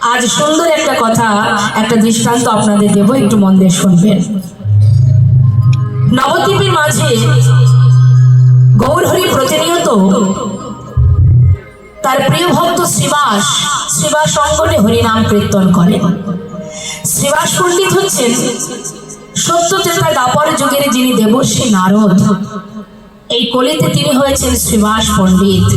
आज सुंदर एक कथा एक दृष्टान्त आपनादेर देव एकटु मन दिये शुनबेन। नवद्वीपेर माझे गौरहरि प्रतिनियत तार प्रिय भक्त श्रीवास अंगने हरिनाम कीर्तन करें। श्रीवास पंडित हच्छेन सत्यत्रेता द्वापर जुगेर जिनि देवर्षि नारद, এই কলিতে তিনি হয়েছেন শ্রীবাস পণ্ডিত।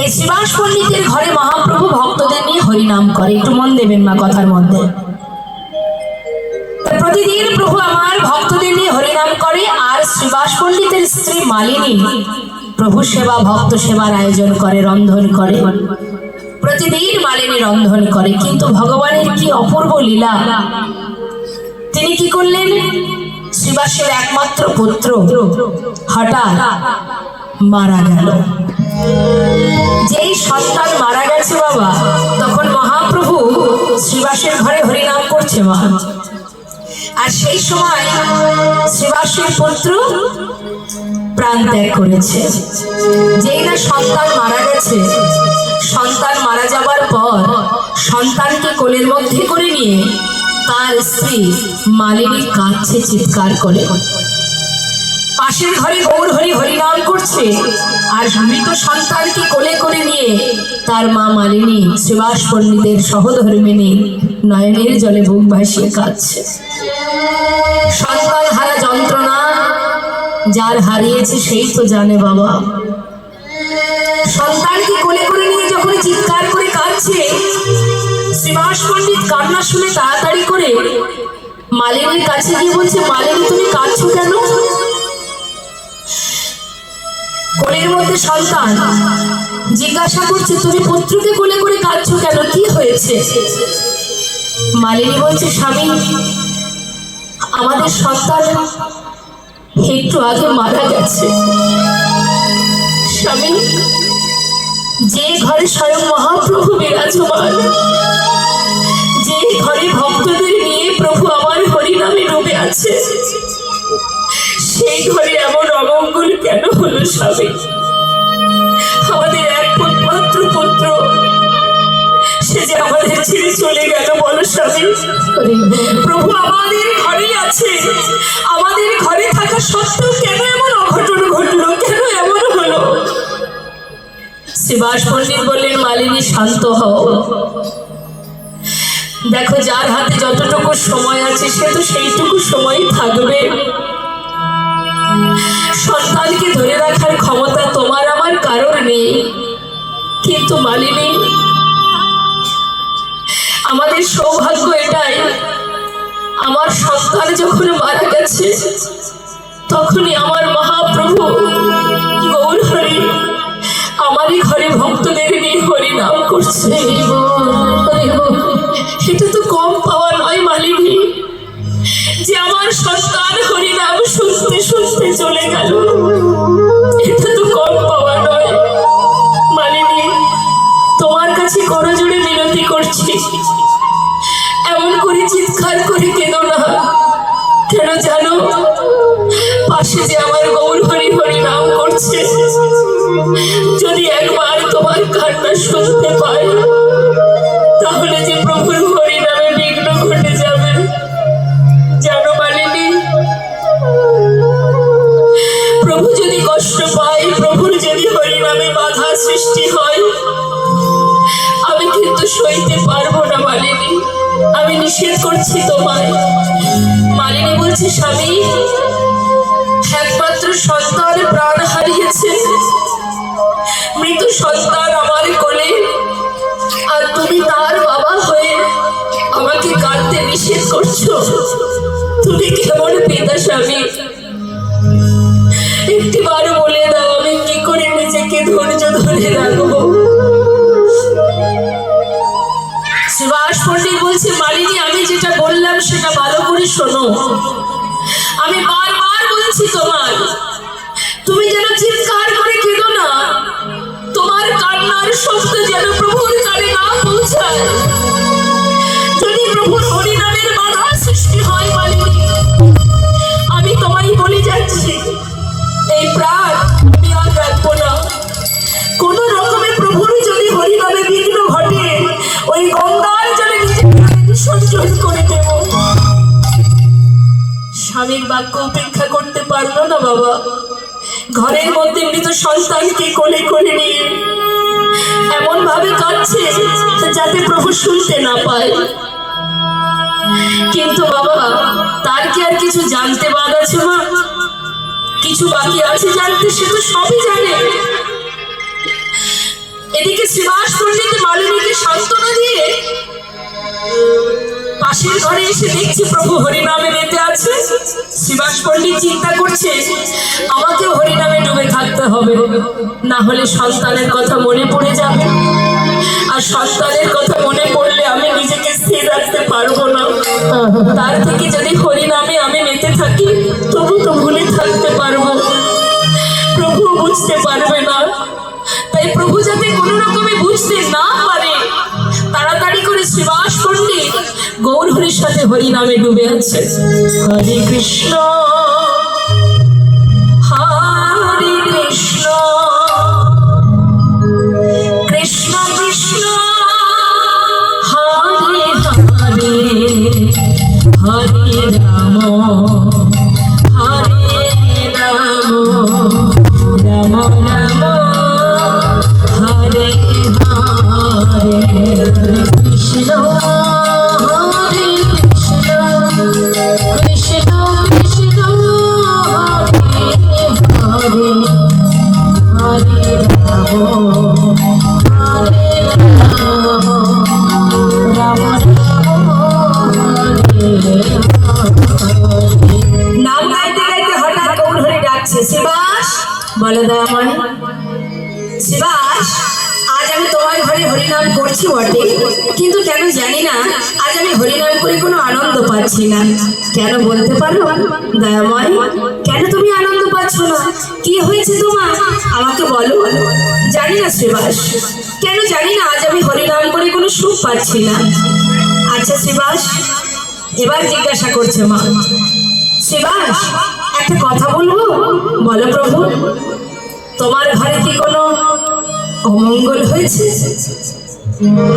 এই শ্রীবাস পণ্ডিতের ঘরে মহাপ্রভু ভক্তদের নিয়ে হরিনাম করে। একটু মন দেবেন মা কথার মধ্যে। প্রতিদিন প্রভু আমার ভক্তদের নিয়ে হরিনাম করে, আর শ্রীবাস পণ্ডিতের স্ত্রী মালিনী প্রভু সেবা ভক্ত সেবার আয়োজন করে, রন্ধন করে। প্রতিদিন মালিনী রন্ধন করে, কিন্তু ভগবানের কি অপূর্ব লীলা। তিনি কি করলেন, শ্রীবাসের একমাত্র পুত্র হঠাৎ মারা গেল। যেই সন্তান মারা গেছে বাবা, তখন মহাপ্রভু শ্রীবাসের ঘরে হরিনাম করছে মা। আর সেই সময় শ্রীবাসের পুত্র প্রাণ ত্যাগ করেছে। যেই না সন্তান মারা গেছে, সন্তান মারা যাবার পর সন্তানকে কোলের মধ্যে করে নিয়ে তার স্ত্রী মালিনী কাঁদছে চিৎকার করে। পাশের ঘরে গৌরহরি হরিনাম করছে, আর মৃত সন্তানকে কোলে করে নিয়ে তার মা মালিনী শ্রীবাস পণ্ডিতের সহধর্মিণী নয়নের জলে বুক ভাসিয়ে কাঁদছে। সন্তান হারা যন্ত্রণা যার হারিয়েছে সেই তো জানে বাবা। সন্তানকে কোলে করে নিয়ে যখন চিৎকার করে কাঁদছে, শ্রীবাস পণ্ডিত কান্না শুনে তাড়াতাড়ি করে মালিনীর কাছে গিয়ে বলছে, মালিনী তুমি কাঁদছো কেন? কোলের মধ্যে সন্তান জিজ্ঞাসা করছে, তুমি পুত্রকে কোলে করে কাঁদছো কেন, কি হয়েছে? মালিনী বলছে, স্বামী আমাদের সন্তান একটু আগে মারা গেছে। স্বামী, যে ঘরে স্বয়ং মহাপ্রভু বিরাজমান, যে ঘরে ভক্তদের নিয়ে প্রভু আমার হরিনামে ডুবে আছে, সেই ঘরে এমন অমঙ্গল কেন হলো স্বামী? আমাদের একমাত্র পুত্র, সে যে আমাদের ছেড়ে চলে গেল, বলো স্বামী। প্রভু আমাদের ঘরেই আছে, আমাদের ঘরে থাকা সত্ত্বেও কেন এমন অঘটন ঘটলো, কেন এমন হলো? শ্রীবাস পণ্ডিত বললেন, মালিনী শান্ত হও। দেখো, যার হাতে যতটুকু সময় আছে সে তো সেইটুকু সময়ই থাকবে। সন্তানকে ধরে রাখার ক্ষমতা তোমার আমার কারোর নেই, কিন্তু মালিনী আমাদের সৌভাগ্য এটাই, আমার সন্তান যখন মারা গেছে তখনই আমার মহাপ্রভু গৌরহরি আমারই ঘরে ভক্তদের নিয়ে হরিনাম করছে। এটা তো কম পাওয়া নয় মালিনী, যে আমার সন্তান হরিনাম শুনতে শুনতে চলে গেল। এটা তো কম পাওয়া নয় মালিনী, তোমার কাছে করজোড়ে মিনতি করছি, এমন করে চিৎকার করে কেঁদো না। কেন জানো, পাশে যে আমার গৌরহরি হরিনাম করছে, যদি একবার তোমার কান্না শুনতে পায় তাহলে যে প্রভুর হরিনামে বিঘ্ন ঘটে যাবে। জানো মালিনী, প্রভু যদি কষ্ট পায়, প্রভুর যদি হরিনামে বাধা সৃষ্টি হয়, আমি কিন্তু সইতে পারবো না মালিনী, আমি নিষেধ করছি তোমায়। মালিনী বলছে, স্বামী একমাত্র সন্তান প্রাণ হারিয়েছে, মৃত সন্তান আমার কোলে, আর তুমি তার বাবা হয়ে আমাকে কাঁদতে নিষেধ করছো। তুমি কেমন পিতা স্বামী, একটিবার বলে দাও আমি কি করে নিজেকে ধৈর্য ধরে রাখবো? শ্রীবাস পণ্ডিত বলছে, মালিনী আমি যেটা বললাম সেটা ভালো করে শোনো। আমি বারবার বলছি তোমার, তুমি যেন চিৎকার করে কেঁদো না, তোমার কান্নার শব্দ যেন প্রভুর কানে না পৌঁছায়। যদি প্রভুর হরিনামের বাধা সৃষ্টি হয় মালিনী, আমি তোমায় বলে যাচ্ছি এই প্রাণ আমি আর রাখবো না। কোন রকমে প্রভুর যদি হরিনামে বিঘ্ন ঘটে, ওই গঙ্গা মালিনীর বাক্য উপেক্ষা করতে পারলো না বাবা। ঘরের মধ্যে মৃত সন্তানকে কোলে করে নিয়ে এমন ভাবে কাঁদছে যাতে প্রভু শুনতে না পায়। কিন্তু বাবা, তার কি আর কিছু জানতে বাদ আছে মা? কিছু বাকি আছে জানতে? সে তো সবই জানে। এদিকে শ্রীবাস পণ্ডিত মালিনীকে সান্ত্বনা দিয়ে পাশের ঘরে এসে দেখছি প্রভু হরিনামে মেতে আছে। শ্রীবাস পণ্ডিত চিন্তা করছে, আমাকে হরিনামে ডুবে থাকতে হবে, না হলে সন্তানের কথা মনে পড়ে যাবে, আর সন্তানের কথা মনে পড়লে আমি নিজেকে স্থির রাখতে পারবো না। তার থেকে যদি হরিনামে আমি মেতে থাকি তবু তো ভুলে থাকতে পারবো, প্রভু বুঝতে পারবে না। তাই প্রভু যাতে কোনো রকমে বুঝতে না পারে, তাড়াতাড়ি করে শ্রীবাস পণ্ডিত গৌর হরির সাথে হরি নামে ডুবে আছে। হরে কৃষ্ণ হরে কৃষ্ণ কৃষ্ণ কৃষ্ণ হরে হরে হরে রাম হরে রাম রাম রাম হরে হরে। কৃষ্ণ হরে কৃষ্ণ কৃষ্ণ কৃষ্ণ হরে হরে হরে রাম হরে রাম রাম রাম হরে হরে। নাম গাইতে গাইতে হঠাৎ গৌর হরি ডাকছে, শ্রীবাস। বলো দয়াময়। শ্রীবাস, আজ আমি তোমার ঘরে হরিনাম করছি বটে, কিন্তু কেন জানি না আজ আমি হরিনাম করে কোনো আনন্দ পাচ্ছি না। কেন বলতে পারো দয়াময়? কেন তুমি আনন্দ পাচ্ছ না? কি হয়েছে তোমার আমাকে বলো। জানি না শ্রীবাস, কেন জানি না আজ আমি হরিনাম করে কোনো সুখ পাচ্ছি না। আচ্ছা শ্রীবাস, এবার জিজ্ঞাসা করছে মা। শ্রীবাস, একটা কথা বলবো? বলো প্রভু। তোমার ঘরে কি কোনো অমঙ্গল হয়েছে?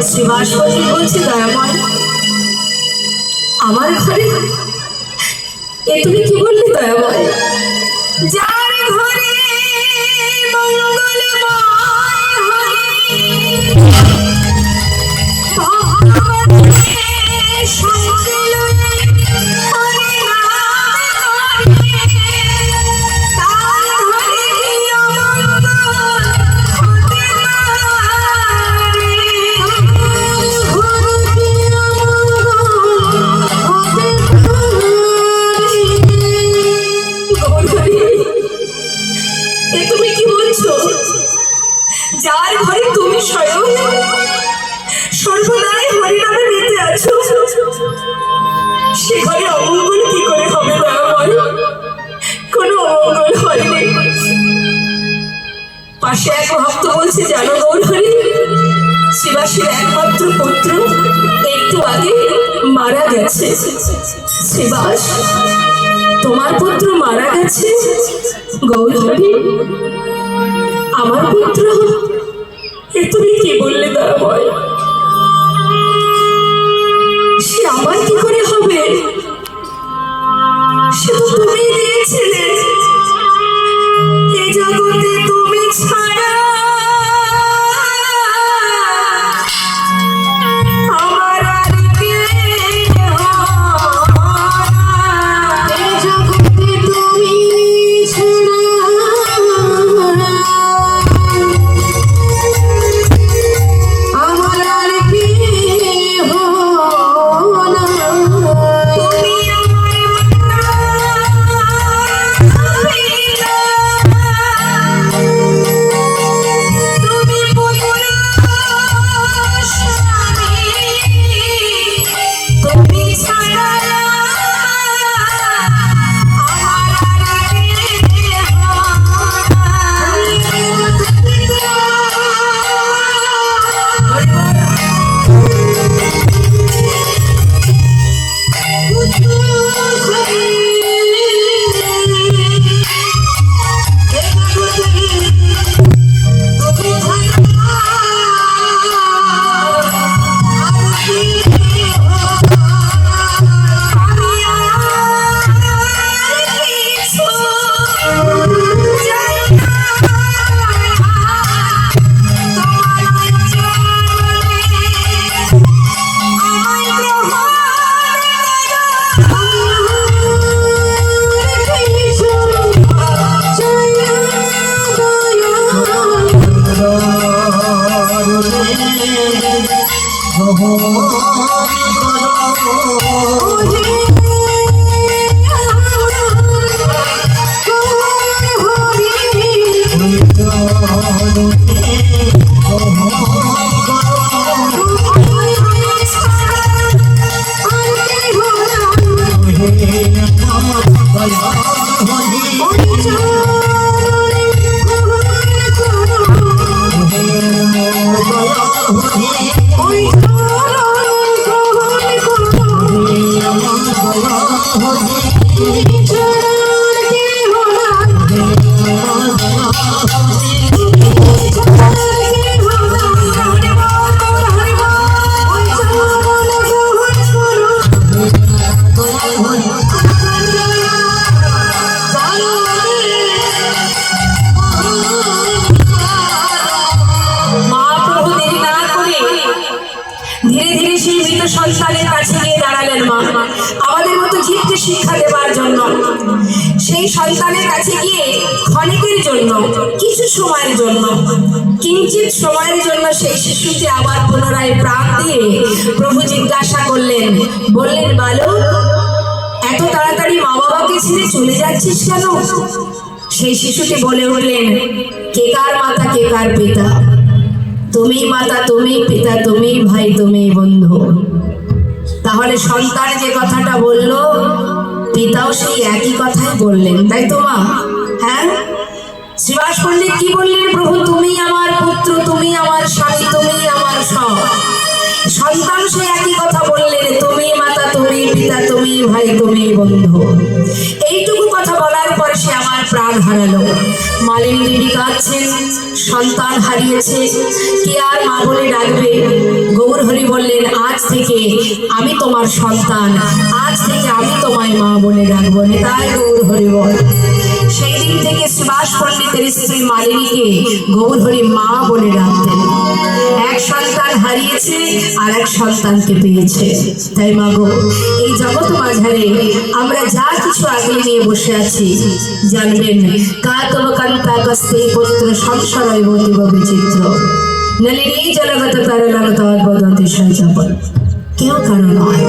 শ্রীবাস বলছে, দয়াময় আমার ঘরে? এ তুমি কি বললে দয়াময়? যার ঘরে মঙ্গলময় হয় ভগবানের সঙ্গে লয়ে হরি নাম করে, তার ঘরে কি অমঙ্গল হতে পারে? ঘরে কি অমঙ্গল হতে পারে? এ তুমি কি বলছো? যার ঘরে তুমি স্বয়ং সর্বদাই হরিনামে মেতে আছো, সে ঘরে অমঙ্গল কি করে হবে দয়াময়? কোনো অমঙ্গল হয়নি। পাশে এক ভক্ত বলছে, জানো গৌর হরি, শ্রীবাসের একমাত্র পুত্র একটু আগে মারা গেছে। শ্রীবাস, তোমার পুত্র মারা গেছে? গৌর হরি, আমার পুত্র? এ তুমি কি বললে দয়াময়? সে আমার কি করে হবে? সে তো তুমি দিয়েছিলে। এই জগতে তুমি ছাড়া আমার আর কেহ নাই। এই জগতে তুমি ছাড়া আমার ধীরে ধীরে সেই মৃত সন্তানের কাছে গিয়ে দাঁড়ালেন মা, আমাদের মতো জীবকে শিক্ষা দেওয়ার জন্য। সেই সন্তানের কাছে গিয়ে ক্ষণিকের জন্য, কিছু সময়ের জন্য, কিঞ্চিত সময়ের জন্য সেই শিশুটি আবার পুনরায় প্রাণ দিয়ে প্রভু জিজ্ঞাসা করলেন, বললেন, বালক, এত তাড়াতাড়ি মা বাবাকে ছেড়ে চলে যাচ্ছিস কেন? সেই শিশুটি বলে উঠলেন, কে কার মাতা, কে কার পিতা? তুমি মাতা, তুমি পিতা, তুমি ভাই, তুমি বন্ধু। তাহলে সন্তান যে কথাটা বলল, পিতাও সেই একই কথাই বললেন, তাই তো মা? হ্যাঁ, শ্রীবাস পণ্ডিত কি বললেন? প্রভু, তুমি আমার পুত্র, তুমি আমার স্বামী, তুমি আমার সব। সন্তান সে একই কথা বললেন, তুমি মাতা, তুমি পিতা, তুমি ভাই, তুমি বন্ধু। এইটুকু কথা বলার পর সে আমার প্রাণ হারালো। মালিনী দেবী কাঁদছেন, সন্তান হারিয়েছে, কে আর মা বলে ডাকবে? গৌর হরি বললেন, আজ থেকে আমি তোমার সন্তান, আজ থেকে আমি তোমায় মা বলে ডাকবো। তাই গৌর হরি বল। সেই দিন থেকে শ্রীবাস পণ্ডিতের স্ত্রী মালিনীকে গৌর হরি মা বলে ডাকতেন। এক সন্তান হারিয়েছে আর এক সন্তানকে পেয়েছে। তাই মা গো, এই জগৎ মাঝারে আমরা যা কিছু আগলে নিয়ে বসে আছি, জানবেন কাতব কান্তা কস্তে পুত্র সংসারয় বতিব বিচিত্র নলিনী জলগত কারণগত অদ্ভুত অতিশয় জপন। কেউ কারণ নয়।